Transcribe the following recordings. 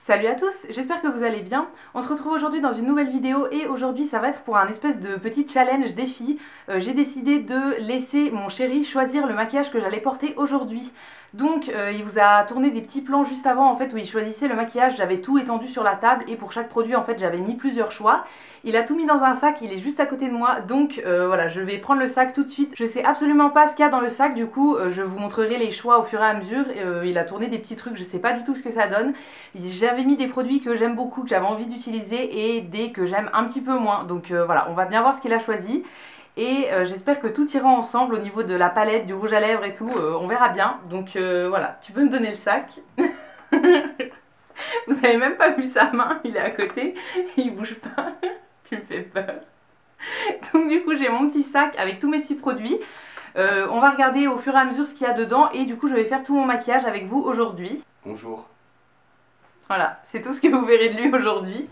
Salut à tous, j'espère que vous allez bien. On se retrouve aujourd'hui dans une nouvelle vidéo et aujourd'hui ça va être pour un espèce de petit challenge défi. J'ai décidé de laisser mon chéri choisir le maquillage que j'allais porter aujourd'hui. Donc il vous a tourné des petits plans juste avant en fait où il choisissait le maquillage, j'avais tout étendu sur la table et pour chaque produit en fait j'avais mis plusieurs choix. Il a tout mis dans un sac, il est juste à côté de moi, donc voilà, je vais prendre le sac tout de suite. Je sais absolument pas ce qu'il y a dans le sac, du coup je vous montrerai les choix au fur et à mesure. Il a tourné des petits trucs, je sais pas du tout ce que ça donne. J'avais mis des produits que j'aime beaucoup, que j'avais envie d'utiliser et des que j'aime un petit peu moins. Donc voilà, on va bien voir ce qu'il a choisi. Et j'espère que tout ira ensemble au niveau de la palette, du rouge à lèvres et tout, on verra bien. Donc voilà, tu peux me donner le sac. Vous avez même pas vu sa main, il est à côté, il bouge pas. Tu me fais peur. Donc du coup j'ai mon petit sac avec tous mes petits produits. On va regarder au fur et à mesure ce qu'il y a dedans et du coup je vais faire tout mon maquillage avec vous aujourd'hui. Bonjour. Voilà, c'est tout ce que vous verrez de lui aujourd'hui.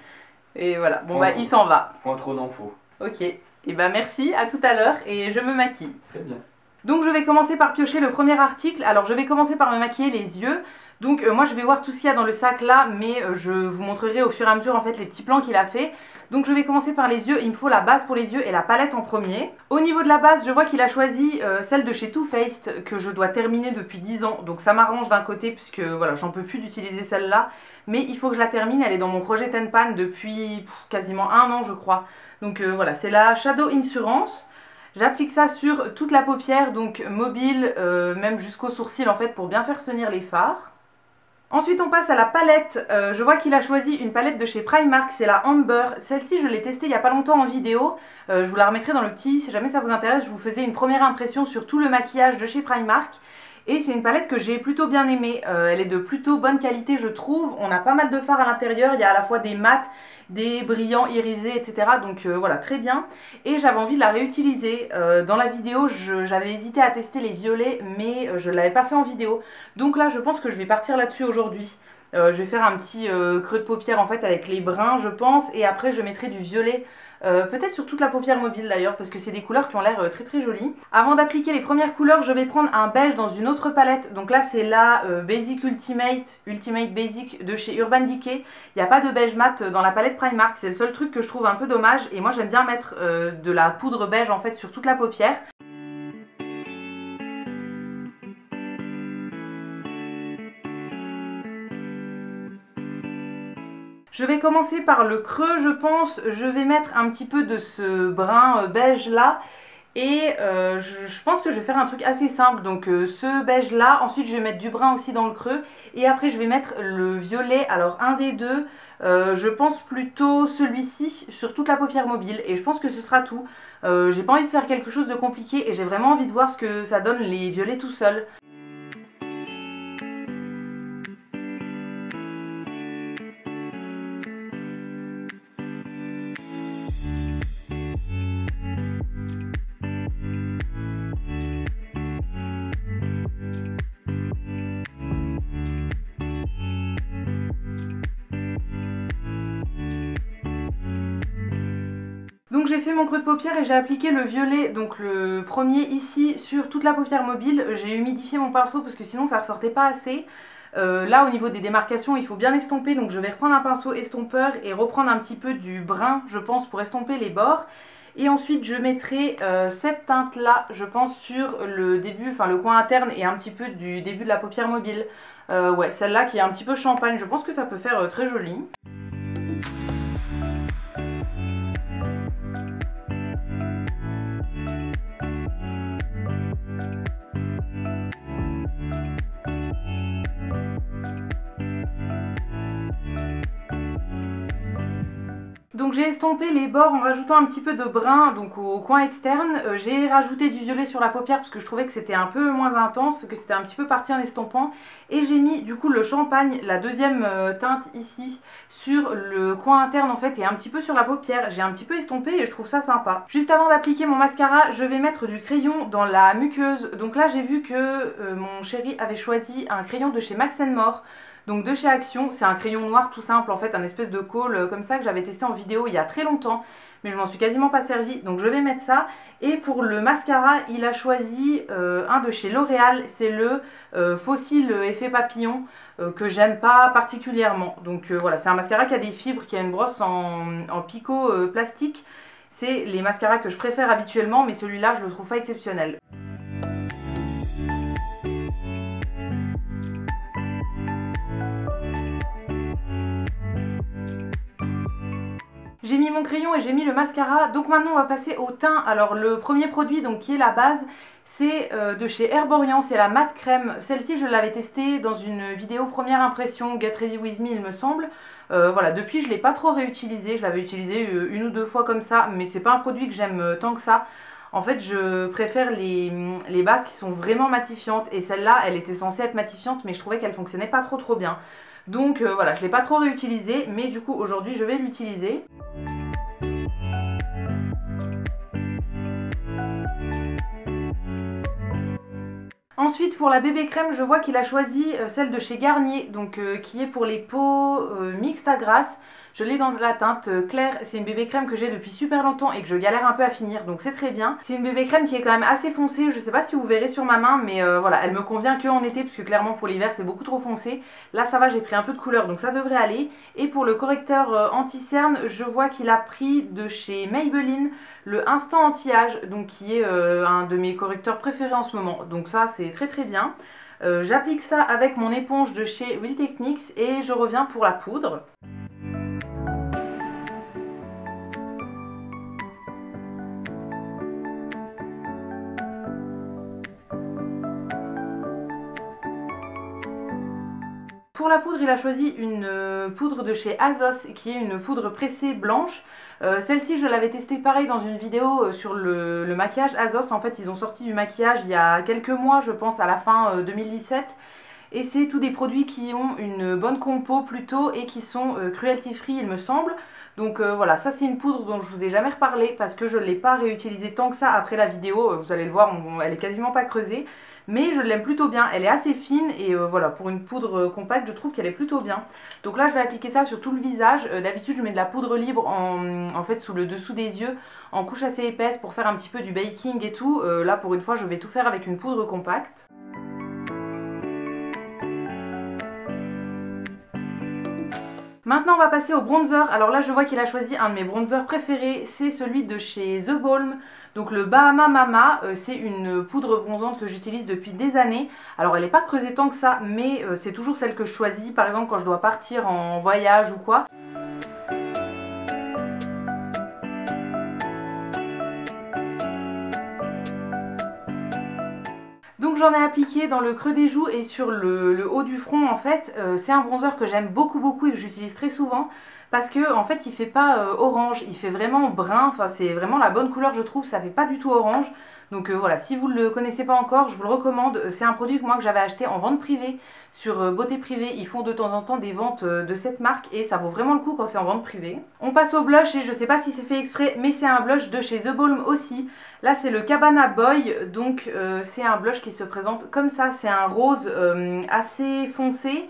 Et voilà, bon bah il s'en va. Point trop d'infos. Ok, et bah merci, à tout à l'heure et je me maquille. Très bien. Donc je vais commencer par piocher le premier article. Alors je vais commencer par me maquiller les yeux. Donc moi je vais voir tout ce qu'il y a dans le sac là, mais je vous montrerai au fur et à mesure en fait les petits plans qu'il a fait. Donc je vais commencer par les yeux, il me faut la base pour les yeux et la palette en premier. Au niveau de la base, je vois qu'il a choisi celle de chez Too Faced que je dois terminer depuis 10 ans. Donc ça m'arrange d'un côté puisque voilà, j'en peux plus d'utiliser celle-là. Mais il faut que je la termine, elle est dans mon projet Ten Pan depuis quasiment 1 an je crois. Donc voilà, c'est la Shadow Insurance. J'applique ça sur toute la paupière, donc mobile, même jusqu'au sourcil en fait pour bien faire se tenir les fards. Ensuite on passe à la palette, je vois qu'il a choisi une palette de chez Primark, c'est la Amber. Celle-ci je l'ai testée il n'y a pas longtemps en vidéo, je vous la remettrai dans le petit, si jamais ça vous intéresse, je vous faisais une première impression sur tout le maquillage de chez Primark. Et c'est une palette que j'ai plutôt bien aimée, elle est de plutôt bonne qualité je trouve, on a pas mal de fards à l'intérieur, il y a à la fois des mats, des brillants irisés etc. Donc voilà, très bien. Et j'avais envie de la réutiliser, dans la vidéo j'avais hésité à tester les violets mais je ne l'avais pas fait en vidéo. Donc là je pense que je vais partir là-dessus aujourd'hui. Je vais faire un petit creux de paupière en fait avec les bruns je pense et après je mettrai du violet. Peut-être sur toute la paupière mobile d'ailleurs parce que c'est des couleurs qui ont l'air très très jolies. Avant d'appliquer les premières couleurs je vais prendre un beige dans une autre palette. Donc là c'est la Basic Ultimate Basic de chez Urban Decay. Il n'y a pas de beige mat dans la palette Primark, c'est le seul truc que je trouve un peu dommage. Et moi j'aime bien mettre de la poudre beige en fait sur toute la paupière. Je vais commencer par le creux je pense, je vais mettre un petit peu de ce brun beige là et je pense que je vais faire un truc assez simple, donc ce beige là, ensuite je vais mettre du brun aussi dans le creux et après je vais mettre le violet, alors un des deux, je pense plutôt celui-ci sur toute la paupière mobile et je pense que ce sera tout. J'ai pas envie de faire quelque chose de compliqué et j'ai vraiment envie de voir ce que ça donne les violets tout seuls. Donc j'ai fait mon creux de paupière et j'ai appliqué le violet, donc le premier ici sur toute la paupière mobile. J'ai humidifié mon pinceau parce que sinon ça ressortait pas assez. Là au niveau des démarcations il faut bien estomper, donc je vais reprendre un pinceau estompeur et reprendre un petit peu du brun je pense pour estomper les bords. Et ensuite je mettrai cette teinte là je pense sur le début, enfin le coin interne et un petit peu du début de la paupière mobile. Ouais, celle-là qui est un petit peu champagne, je pense que ça peut faire très joli. Donc j'ai estompé les bords en rajoutant un petit peu de brun donc au coin externe. J'ai rajouté du violet sur la paupière parce que je trouvais que c'était un peu moins intense, que c'était un petit peu parti en estompant. Et j'ai mis du coup le champagne, la deuxième teinte ici, sur le coin interne en fait et un petit peu sur la paupière. J'ai un petit peu estompé et je trouve ça sympa. Juste avant d'appliquer mon mascara, je vais mettre du crayon dans la muqueuse. Donc là j'ai vu que mon chéri avait choisi un crayon de chez Max & More. Donc de chez Action, c'est un crayon noir tout simple en fait, un espèce de colle comme ça que j'avais testé en vidéo il y a très longtemps, mais je m'en suis quasiment pas servi, donc je vais mettre ça. Et pour le mascara, il a choisi un de chez L'Oréal, c'est le Fossile Effet Papillon, que j'aime pas particulièrement. Donc voilà, c'est un mascara qui a des fibres, qui a une brosse en picot plastique. C'est les mascaras que je préfère habituellement, mais celui-là je le trouve pas exceptionnel. J'ai mis mon crayon et j'ai mis le mascara, donc maintenant on va passer au teint. Alors le premier produit donc qui est la base, c'est de chez Herborian, c'est la mat crème. Celle-ci je l'avais testée dans une vidéo première impression Get Ready With Me il me semble. Voilà, depuis je ne l'ai pas trop réutilisée, je l'avais utilisée une ou deux fois comme ça, mais c'est pas un produit que j'aime tant que ça. En fait je préfère les bases qui sont vraiment matifiantes, et celle-là elle était censée être matifiante mais je trouvais qu'elle fonctionnait pas trop bien. Donc voilà, je ne l'ai pas trop réutilisé, mais du coup aujourd'hui je vais l'utiliser. Ensuite pour la bébé crème, je vois qu'il a choisi celle de chez Garnier, donc qui est pour les peaux mixtes à grasse. Je l'ai dans la teinte claire, c'est une bébé crème que j'ai depuis super longtemps et que je galère un peu à finir, donc c'est très bien. C'est une bébé crème qui est quand même assez foncée, je sais pas si vous verrez sur ma main, mais voilà, elle me convient que en été, parce que clairement pour l'hiver c'est beaucoup trop foncé. Là ça va, j'ai pris un peu de couleur, donc ça devrait aller. Et pour le correcteur anti-cerne, je vois qu'il a pris de chez Maybelline le Instant Anti-Âge, donc qui est un de mes correcteurs préférés en ce moment, donc ça c'est très bien. J'applique ça avec mon éponge de chez Real Techniques et je reviens pour la poudre. Pour la poudre, il a choisi une poudre de chez Azos qui est une poudre pressée blanche. Celle-ci, je l'avais testée pareil dans une vidéo sur le maquillage Azos. En fait, ils ont sorti du maquillage il y a quelques mois, je pense à la fin 2017. Et c'est tous des produits qui ont une bonne compo plutôt et qui sont cruelty free il me semble. Donc voilà, ça c'est une poudre dont je vous ai jamais reparlé parce que je ne l'ai pas réutilisée tant que ça après la vidéo. Vous allez le voir, elle est quasiment pas creusée. Mais je l'aime plutôt bien, elle est assez fine et voilà, pour une poudre compacte je trouve qu'elle est plutôt bien. Donc là je vais appliquer ça sur tout le visage. D'habitude je mets de la poudre libre en fait sous le dessous des yeux en couche assez épaisse pour faire un petit peu du baking et tout. Là pour une fois je vais tout faire avec une poudre compacte. Maintenant on va passer au bronzer. Alors là je vois qu'il a choisi un de mes bronzers préférés, c'est celui de chez The Balm. Donc le Bahama Mama, c'est une poudre bronzante que j'utilise depuis des années. Alors elle n'est pas creusée tant que ça, mais c'est toujours celle que je choisis par exemple quand je dois partir en voyage ou quoi. Donc j'en ai appliqué dans le creux des joues et sur le haut du front en fait. C'est un bronzer que j'aime beaucoup et que j'utilise très souvent parce que en fait il fait pas orange, il fait vraiment brun, enfin c'est vraiment la bonne couleur je trouve, ça fait pas du tout orange. Donc voilà, si vous ne le connaissez pas encore, je vous le recommande. C'est un produit que moi que j'avais acheté en vente privée sur Beauté Privée. Ils font de temps en temps des ventes de cette marque et ça vaut vraiment le coup quand c'est en vente privée. On passe au blush et je sais pas si c'est fait exprès, mais c'est un blush de chez The Balm aussi. Là c'est le Cabana Boy, donc c'est un blush qui se présente comme ça. C'est un rose assez foncé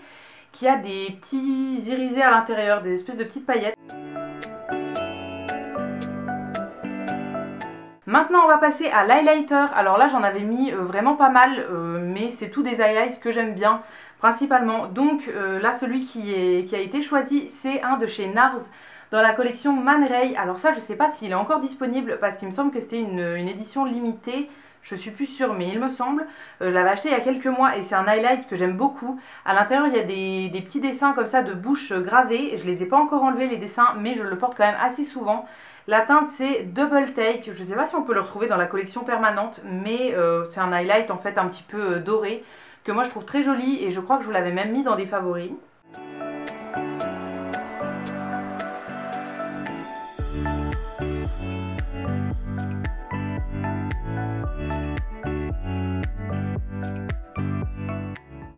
qui a des petits irisés à l'intérieur, des espèces de petites paillettes. Maintenant on va passer à l'highlighter. Alors là j'en avais mis vraiment pas mal, mais c'est tous des highlights que j'aime bien principalement. Donc là celui qui a été choisi c'est un de chez NARS dans la collection Man Ray. Alors ça je sais pas s'il est encore disponible parce qu'il me semble que c'était une édition limitée. Je suis plus sûre mais il me semble. Je l'avais acheté il y a quelques mois et c'est un highlight que j'aime beaucoup. À l'intérieur il y a des petits dessins comme ça de bouche gravés. Je les ai pas encore enlevés les dessins mais je le porte quand même assez souvent. La teinte c'est Double Take, je ne sais pas si on peut le retrouver dans la collection permanente, mais c'est un highlight en fait un petit peu doré, que moi je trouve très joli et je crois que je vous l'avais même mis dans des favoris.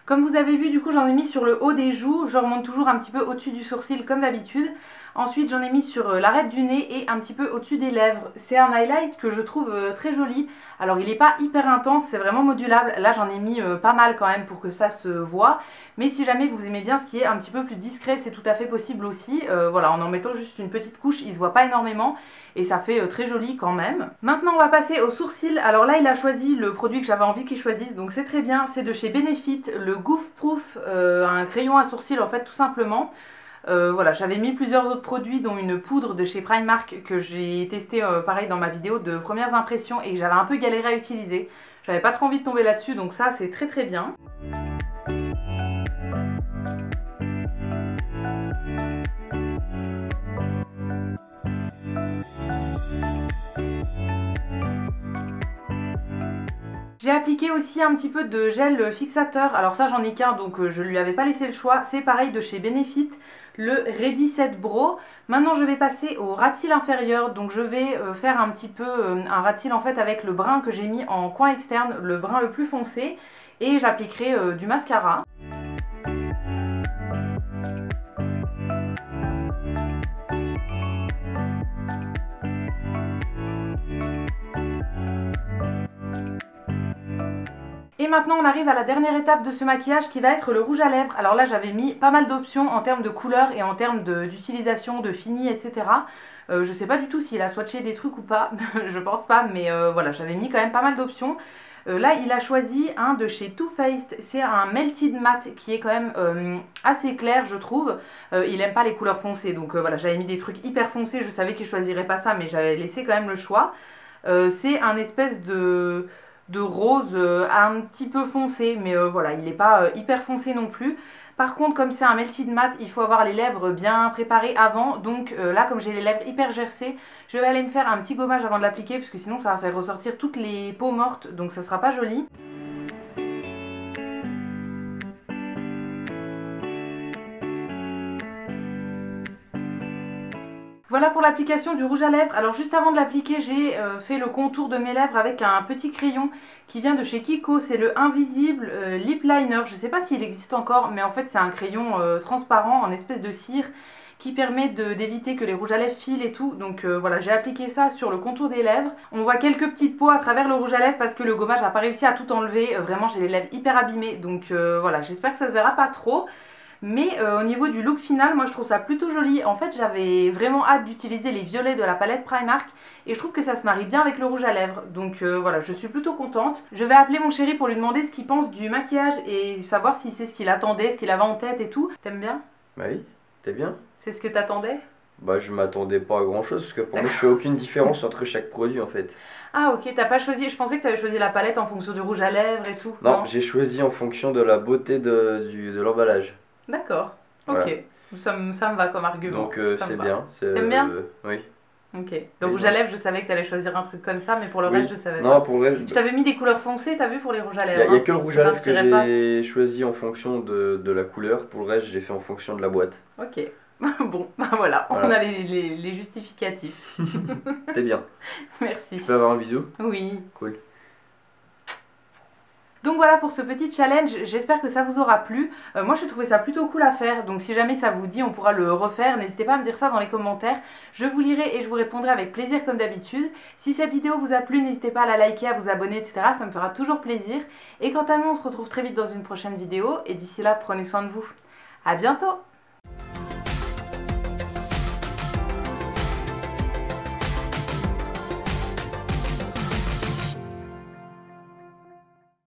Comme vous avez vu, du coup j'en ai mis sur le haut des joues, je remonte toujours un petit peu au-dessus du sourcil comme d'habitude. Ensuite j'en ai mis sur l'arête du nez et un petit peu au-dessus des lèvres. C'est un highlight que je trouve très joli. Alors il n'est pas hyper intense, c'est vraiment modulable. Là j'en ai mis pas mal quand même pour que ça se voit. Mais si jamais vous aimez bien ce qui est un petit peu plus discret, c'est tout à fait possible aussi. Voilà, en mettant juste une petite couche, il se voit pas énormément. Et ça fait très joli quand même. Maintenant on va passer aux sourcils. Alors là il a choisi le produit que j'avais envie qu'il choisisse, donc c'est très bien. C'est de chez Benefit, le Goof Proof, un crayon à sourcils en fait tout simplement. Voilà, j'avais mis plusieurs autres produits dont une poudre de chez Primark que j'ai testé pareil dans ma vidéo de premières impressions et que j'avais un peu galéré à utiliser. J'avais pas trop envie de tomber là-dessus, donc ça c'est très très bien. J'ai appliqué aussi un petit peu de gel fixateur, alors ça j'en ai qu'un donc je lui avais pas laissé le choix, c'est pareil de chez Benefit, le Ready Set Brow. Maintenant je vais passer au ras de cils inférieur, donc je vais faire un petit peu un ras de cils en fait avec le brun que j'ai mis en coin externe, le brun le plus foncé, et j'appliquerai du mascara. Et maintenant on arrive à la dernière étape de ce maquillage qui va être le rouge à lèvres. Alors là j'avais mis pas mal d'options en termes de couleurs et en termes d'utilisation, de fini, etc. Je sais pas du tout s'il a swatché des trucs ou pas, je pense pas, mais voilà, j'avais mis quand même pas mal d'options. Là il a choisi un de chez Too Faced, c'est un Melted Matte qui est quand même assez clair je trouve. Il aime pas les couleurs foncées, donc voilà, j'avais mis des trucs hyper foncés, je savais qu'il choisirait pas ça mais j'avais laissé quand même le choix. C'est un espèce de rose un petit peu foncé, mais voilà, il n'est pas hyper foncé non plus. Par contre, comme c'est un melted matte, il faut avoir les lèvres bien préparées avant. Donc là, comme j'ai les lèvres hyper gercées, je vais aller me faire un petit gommage avant de l'appliquer, parce que sinon ça va faire ressortir toutes les peaux mortes, donc ça sera pas joli. Voilà pour l'application du rouge à lèvres. Alors juste avant de l'appliquer, j'ai fait le contour de mes lèvres avec un petit crayon qui vient de chez Kiko. C'est le Invisible Lip Liner. Je ne sais pas s'il existe encore, mais en fait c'est un crayon transparent en espèce de cire qui permet d'éviter que les rouges à lèvres filent et tout. Donc voilà, j'ai appliqué ça sur le contour des lèvres. On voit quelques petites peaux à travers le rouge à lèvres parce que le gommage n'a pas réussi à tout enlever. Vraiment, j'ai les lèvres hyper abîmées. Donc voilà, j'espère que ça se verra pas trop. Mais au niveau du look final, moi je trouve ça plutôt joli. En fait j'avais vraiment hâte d'utiliser les violets de la palette Primark et je trouve que ça se marie bien avec le rouge à lèvres. Donc voilà, je suis plutôt contente. Je vais appeler mon chéri pour lui demander ce qu'il pense du maquillage et savoir si c'est ce qu'il attendait, ce qu'il avait en tête et tout. T'aimes bien? Bah oui, t'es bien. C'est ce que t'attendais? Bah je m'attendais pas à grand chose parce que pour moi je fais aucune différence entre chaque produit en fait. Ah ok, t'as pas choisi, je pensais que t'avais choisi la palette en fonction du rouge à lèvres et tout. Non, j'ai choisi en fonction de la beauté de l'emballage. D'accord, Voilà. ok. Ça me va comme argument. Donc c'est bien. T'aimes bien? Oui. Ok. Le rouge à lèvres, je savais que t'allais choisir un truc comme ça, mais pour le reste, je savais pas. Non, pour le reste. Je t'avais mis des couleurs foncées, t'as vu, pour les rouges à Il lèvres. n'y a que le rouge à lèvres que t'inspirait pas? j'ai choisi en fonction de la couleur. Pour le reste, j'ai fait en fonction de la boîte. Ok. Bon, bah voilà, on a les justificatifs. T'es bien. Merci. Tu peux avoir un bisou? Oui. Cool. Donc voilà pour ce petit challenge, j'espère que ça vous aura plu. Moi j'ai trouvé ça plutôt cool à faire, donc si jamais ça vous dit on pourra le refaire, n'hésitez pas à me dire ça dans les commentaires. Je vous lirai et je vous répondrai avec plaisir comme d'habitude. Si cette vidéo vous a plu, n'hésitez pas à la liker, à vous abonner, etc. Ça me fera toujours plaisir. Et quant à nous, on se retrouve très vite dans une prochaine vidéo, et d'ici là, prenez soin de vous. À bientôt!